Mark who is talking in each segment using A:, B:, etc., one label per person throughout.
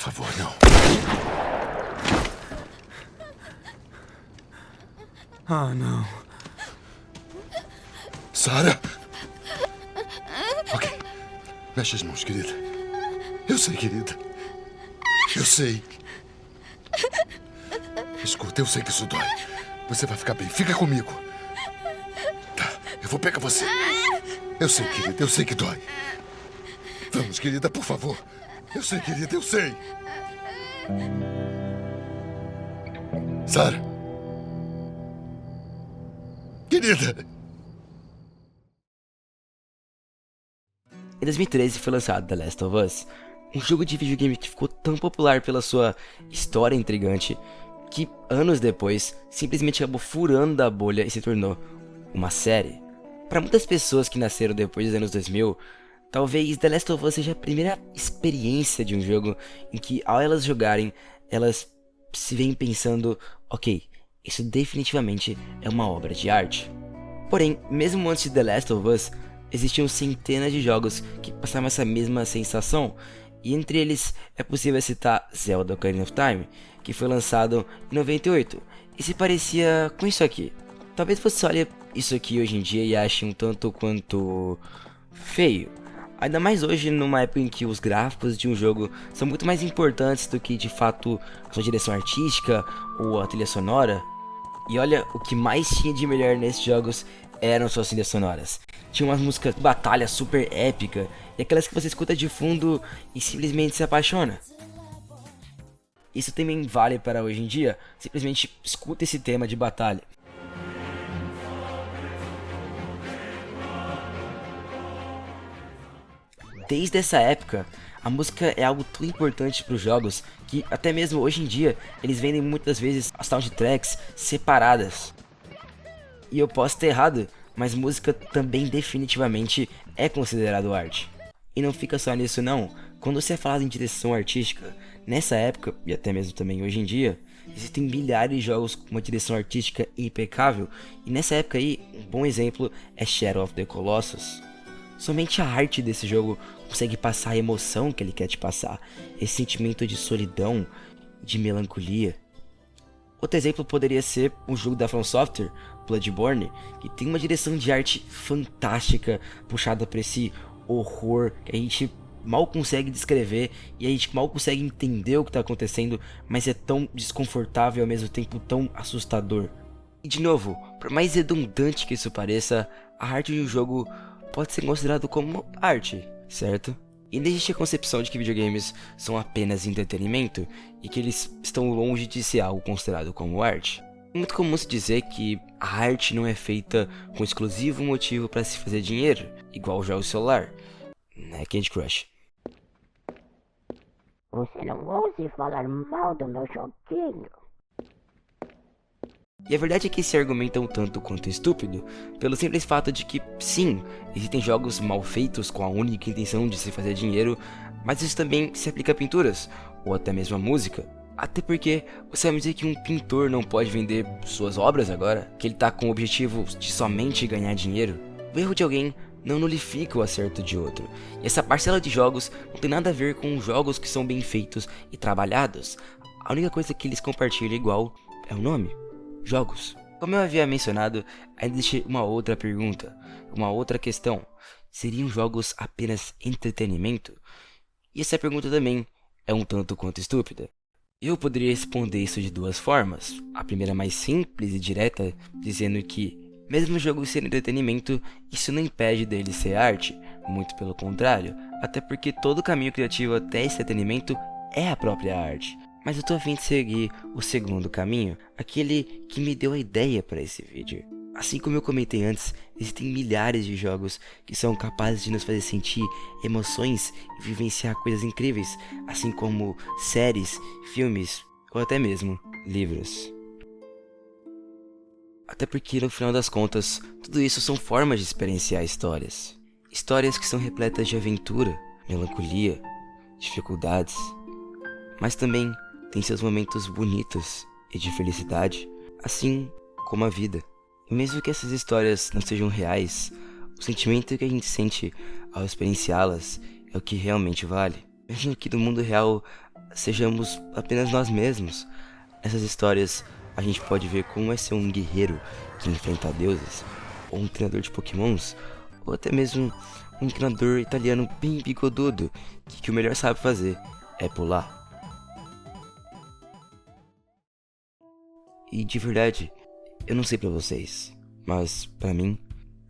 A: favor, não.
B: Ah, não.
A: Sarah? Ok. Mexe as mãos, querida. Eu sei, querida. Eu sei. Escuta, eu sei que isso dói. Você vai ficar bem. Fica comigo. Tá, eu vou pegar você. Eu sei, querida. Eu sei que dói. Vamos, querida, por favor. Eu sei, querida. Eu sei. Sarah. Querida.
C: Em 2013 foi lançado The Last of Us, um jogo de videogame que ficou tão popular pela sua história intrigante que anos depois simplesmente acabou furando a bolha e se tornou uma série. Para muitas pessoas que nasceram depois dos anos 2000, talvez The Last of Us seja a primeira experiência de um jogo em que ao elas jogarem, elas se veem pensando, ok, isso definitivamente é uma obra de arte. Porém, mesmo antes de The Last of Us, existiam centenas de jogos que passavam essa mesma sensação, e entre eles é possível citar Zelda Ocarina of Time, que foi lançado em 98, e se parecia com isso aqui. Talvez você olhe isso aqui hoje em dia e ache um tanto quanto feio, ainda mais hoje numa época em que os gráficos de um jogo são muito mais importantes do que de fato a sua direção artística ou a trilha sonora. E olha, o que mais tinha de melhor nesses jogos eram suas trilhas sonoras. Tinha umas músicas de batalha super épica e aquelas que você escuta de fundo e simplesmente se apaixona. Isso também vale para hoje em dia, simplesmente escuta esse tema de batalha. Desde essa época, a música é algo tão importante para os jogos que até mesmo hoje em dia eles vendem muitas vezes as soundtracks separadas. E eu posso ter errado, mas música também definitivamente é considerado arte. E não fica só nisso não, quando você é falado em direção artística, nessa época, e até mesmo também hoje em dia, existem milhares de jogos com uma direção artística impecável, e nessa época aí, um bom exemplo é Shadow of the Colossus. Somente a arte desse jogo consegue passar a emoção que ele quer te passar, esse sentimento de solidão, de melancolia. Outro exemplo poderia ser o jogo da From Software, Bloodborne, que tem uma direção de arte fantástica, puxada para esse horror que a gente mal consegue descrever e a gente mal consegue entender o que está acontecendo, mas é tão desconfortável e ao mesmo tempo tão assustador. E de novo, por mais redundante que isso pareça, a arte de um jogo pode ser considerado como arte, certo? E ainda existe a concepção de que videogames são apenas entretenimento e que eles estão longe de ser algo considerado como arte. É muito comum se dizer que a arte não é feita com exclusivo motivo para se fazer dinheiro, igual jogos de celular, né, Candy Crush.
D: Você não ouse falar mal do meu joguinho.
C: E a verdade é que esse argumento é um tanto quanto estúpido, pelo simples fato de que, sim, existem jogos mal feitos com a única intenção de se fazer dinheiro, mas isso também se aplica a pinturas, ou até mesmo a música. Até porque você vai me dizer que um pintor não pode vender suas obras agora, que ele tá com o objetivo de somente ganhar dinheiro. O erro de alguém não nulifica o acerto de outro, e essa parcela de jogos não tem nada a ver com jogos que são bem feitos e trabalhados. A única coisa que eles compartilham igual é o nome. Jogos. Como eu havia mencionado, ainda existe uma outra pergunta, uma outra questão. Seriam jogos apenas entretenimento? E essa pergunta também é um tanto quanto estúpida. Eu poderia responder isso de duas formas. A primeira mais simples e direta, dizendo que, mesmo o jogo ser entretenimento, isso não impede dele ser arte. Muito pelo contrário, até porque todo caminho criativo até esse entretenimento é a própria arte. Mas eu tô a fim de seguir o segundo caminho, aquele que me deu a ideia para esse vídeo. Assim como eu comentei antes, existem milhares de jogos que são capazes de nos fazer sentir emoções e vivenciar coisas incríveis, assim como séries, filmes ou até mesmo livros. Até porque no final das contas, tudo isso são formas de experienciar histórias. Histórias que são repletas de aventura, melancolia, dificuldades, mas também tem seus momentos bonitos e de felicidade, assim como a vida. E mesmo que essas histórias não sejam reais, o sentimento que a gente sente ao experienciá-las é o que realmente vale. Mesmo que no mundo real sejamos apenas nós mesmos. Nessas histórias a gente pode ver como é ser um guerreiro que enfrenta deuses, ou um treinador de pokémons, ou até mesmo um treinador italiano bem bigodudo, que o melhor sabe fazer é pular. E de verdade, eu não sei pra vocês, mas pra mim,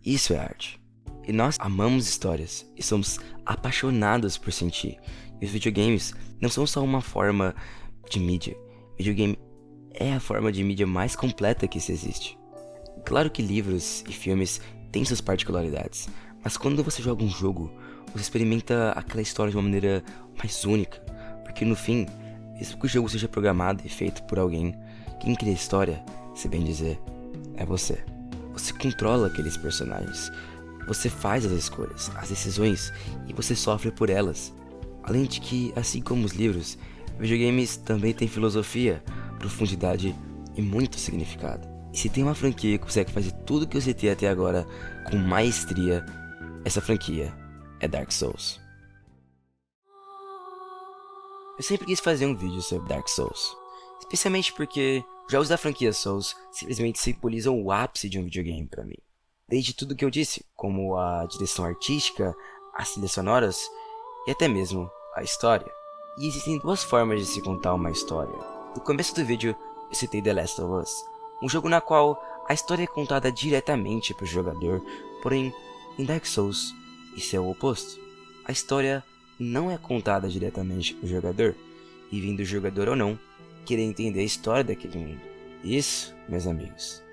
C: isso é arte. E nós amamos histórias e somos apaixonados por sentir. E os videogames não são só uma forma de mídia. Videogame é a forma de mídia mais completa que se existe. Claro que livros e filmes têm suas particularidades, mas quando você joga um jogo, você experimenta aquela história de uma maneira mais única. Porque no fim, mesmo que o jogo seja programado e feito por alguém, quem cria a história, se bem dizer, é você. Você controla aqueles personagens. Você faz as escolhas, as decisões, e você sofre por elas. Além de que, assim como os livros, videogames também têm filosofia, profundidade e muito significado. E se tem uma franquia que consegue fazer tudo o que eu citei até agora com maestria, essa franquia é Dark Souls. Eu sempre quis fazer um vídeo sobre Dark Souls, especialmente porque jogos da franquia Souls simplesmente simbolizam o ápice de um videogame para mim. Desde tudo que eu disse, como a direção artística, as trilhas sonoras e até mesmo a história. E existem duas formas de se contar uma história. No começo do vídeo eu citei The Last of Us, um jogo na qual a história é contada diretamente para o jogador, porém em Dark Souls isso é o oposto. A história não é contada diretamente para o jogador, e vindo o jogador ou não, querer entender a história daquele mundo. Isso, meus amigos,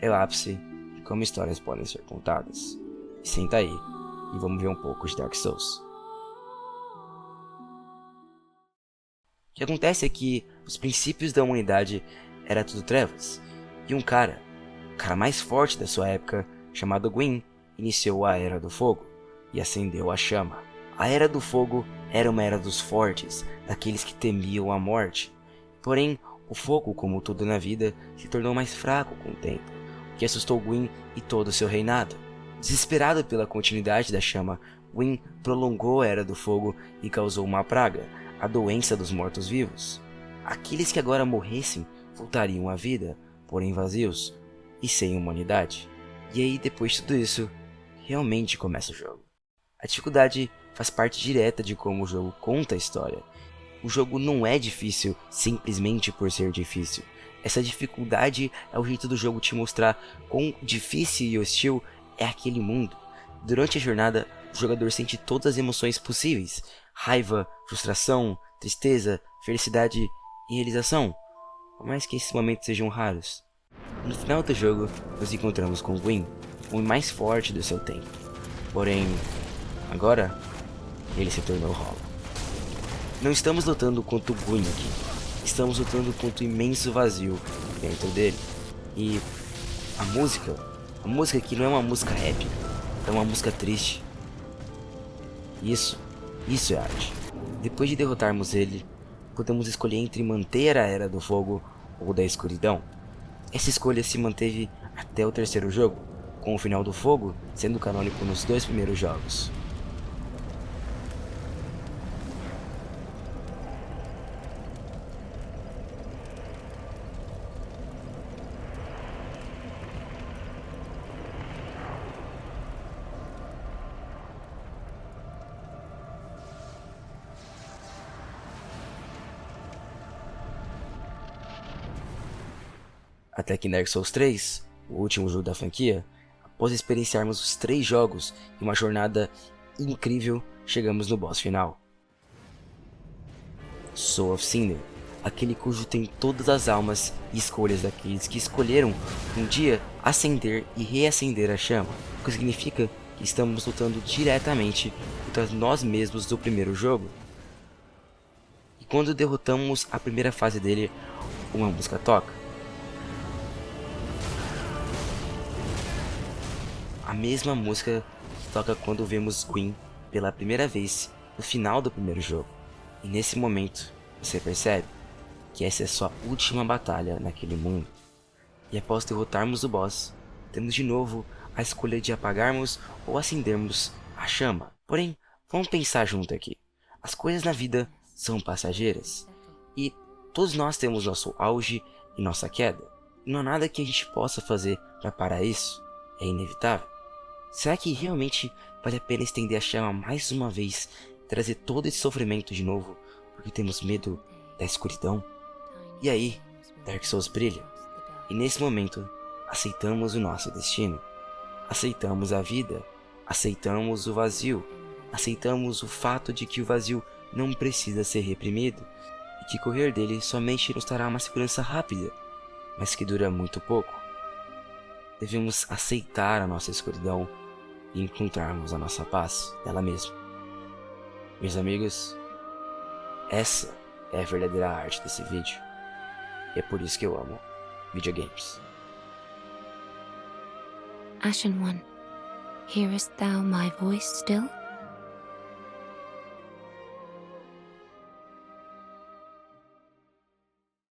C: é o ápice de como histórias podem ser contadas. E senta aí e vamos ver um pouco de Dark Souls. O que acontece é que os princípios da humanidade era tudo trevas, e um cara, o cara mais forte da sua época, chamado Gwyn, iniciou a Era do Fogo e acendeu a chama. A Era do Fogo era uma era dos fortes, daqueles que temiam a morte. Porém, o fogo, como tudo na vida, se tornou mais fraco com o tempo, o que assustou Gwyn e todo o seu reinado. Desesperado pela continuidade da chama, Gwyn prolongou a Era do Fogo e causou uma praga, a doença dos mortos-vivos. Aqueles que agora morressem voltariam à vida, porém vazios e sem humanidade. E aí, depois de tudo isso, realmente começa o jogo. A dificuldade faz parte direta de como o jogo conta a história. O jogo não é difícil simplesmente por ser difícil. Essa dificuldade é o jeito do jogo te mostrar quão difícil e hostil é aquele mundo. Durante a jornada, o jogador sente todas as emoções possíveis: raiva, frustração, tristeza, felicidade e realização, por mais que esses momentos sejam raros. No final do jogo, nos encontramos com Gwyn, o homem mais forte do seu tempo. Porém, agora, ele se tornou Hollow. Não estamos lutando contra o Gwyn aqui, estamos lutando contra o imenso vazio dentro dele. E a música aqui não é uma música épica, é uma música triste. Isso é arte. Depois de derrotarmos ele, podemos escolher entre manter a Era do Fogo ou da escuridão. Essa escolha se manteve até o terceiro jogo, com o final do fogo sendo canônico nos dois primeiros jogos. Até que em Dark Souls 3, o último jogo da franquia, após experienciarmos os 3 jogos e uma jornada incrível, chegamos no boss final. Soul of Cinder, aquele cujo tem todas as almas e escolhas daqueles que escolheram um dia acender e reacender a chama, o que significa que estamos lutando diretamente contra nós mesmos do primeiro jogo. E quando derrotamos a primeira fase dele, uma música toca. A mesma música que toca quando vemos Gwyn pela primeira vez no final do primeiro jogo. E nesse momento, você percebe que essa é sua última batalha naquele mundo. E após derrotarmos o boss, temos de novo a escolha de apagarmos ou acendermos a chama. Porém, vamos pensar junto aqui. As coisas na vida são passageiras. E todos nós temos nosso auge e nossa queda. Não há nada que a gente possa fazer para parar isso. É inevitável. Será que realmente vale a pena estender a chama mais uma vez e trazer todo esse sofrimento de novo porque temos medo da escuridão? E aí, Dark Souls brilha. E nesse momento, aceitamos o nosso destino. Aceitamos a vida. Aceitamos o vazio. Aceitamos o fato de que o vazio não precisa ser reprimido e que correr dele somente nos trará uma segurança rápida, mas que dura muito pouco. Devemos aceitar a nossa escuridão e encontrarmos a nossa paz nela mesma. Meus amigos, essa é a verdadeira arte desse vídeo. E é por isso que eu amo videogames.
E: Ashen One, hearest thou my voice still?